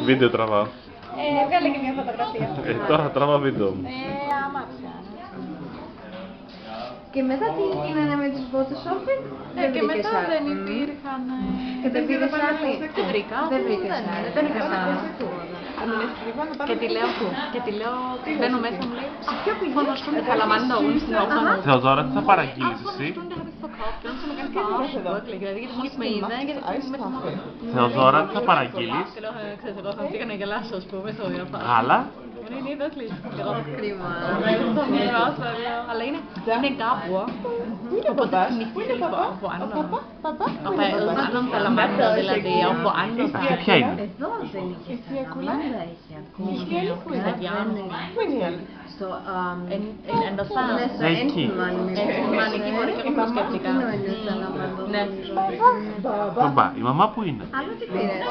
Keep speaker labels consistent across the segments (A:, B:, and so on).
A: Βίντεο τραβάω.
B: Βγάλε και μια φωτογραφία.
A: Τώρα τραβάω βίντεο μου.
B: Άμαξα.
C: Και μετά τι γίνανε με τις Photoshoping?
B: Και μετά δεν υπήρχαν.
C: Και δεν πήρες άλλη?
B: Δεν βρήκα.
C: Δεν βρήκες άλλη.
B: Δεν βρήκα άλλη. Και τη λέω, μπαίνω μέσα μου λέει, σε ποιο πηγή φωναστούν die Salamander unten auf der Nase.
A: Θεοδώρα, τι θα παραγγείλεις εσύ?
B: Stunde habe ich verkauft, ganz so ganz verarscht, wirklich. Δηλαδή, γιατί μου με είδε, γιατί με
A: Θεοδώρα, τι θα παραγγείλεις?
B: Ξέρεις, εγώ θα πήγα να γελάσω, ας πούμε, στο διαφάνεια.
A: Γάλα.
B: Ναι, wirklich.
C: Κρίμα. Αλλά είναι Gabor. Οπότε nicht woanders.
B: Auch bei irgendeinem Salamander, δηλαδή, auch woanders.
A: Αυτή ποια είναι?
C: Εδώ δεν είχε Σαλαμάνδα, είχε ακόμα.
B: Seit Jahren.
C: Στο
B: In Andersson.
A: Εκεί.
B: Εκεί μπορεί και εγώ σκέφτηκα. Ναι.
A: Μπαμπά, η μαμά που είναι?
C: Άλλο τι πήρες?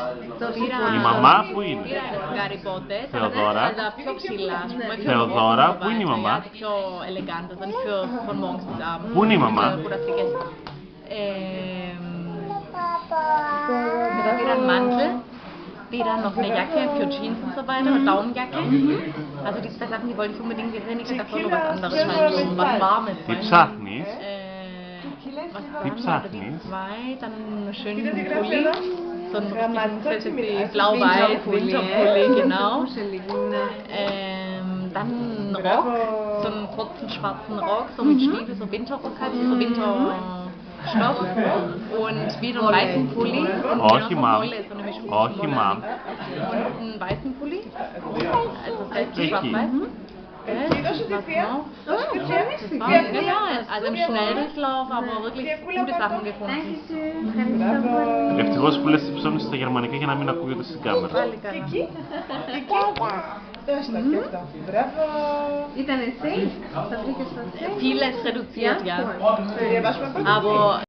A: Η μαμά που είναι?
B: Πήρα Harry Potter,
A: Θεοδώρα.
B: αλλά πιο ψηλά, ας πούμε.
A: Θεοδώρα, πού είναι η μαμά?
B: Πιο elegant, also nicht für von morgens bis abends.
A: Πού είναι η μαμά?
B: Μετά πήρα Mantel, πήρα noch eine Jacke für Jeans und so weiter, eine Daunenjacke. Also die zwei Sachen, die wollte ich unbedingt, wir sehen nicht davon was anderes, halt so was Warmes.
A: Τι ψάχνεις?
B: Was
A: Τι
B: waren
A: ψάχνεις?
B: die zwei, dann einen schönen Pulli, so einen blau-weiß Winterpulli, genau. Dann einen Rock, so einen kurzen schwarzen Rock, so mit Stiefel, so Winterrock halt, so Winterstoff und wieder einen weißen Pulli und
A: Όχι, μαμ.
B: Wolle, so eine Mischung
A: Όχι,
B: zwischen
A: μαμ.
B: Wolle und einen weißen Pulli, also selbst
A: Εκεί.
B: schwarz-weiß. Ja, also im Schnelldurchlauf, aber wirklich gute Sachen gefunden.
A: Ευτυχώς που λες τις ψώνεις στα γερμανικά για να μην ακούγεται στην κάμερα.
B: Πάλι καλά.
C: Ήταν εσύ? Θα βρήκες το εσύ?
B: Vieles reduziert, ja.
C: Ja.
B: Aber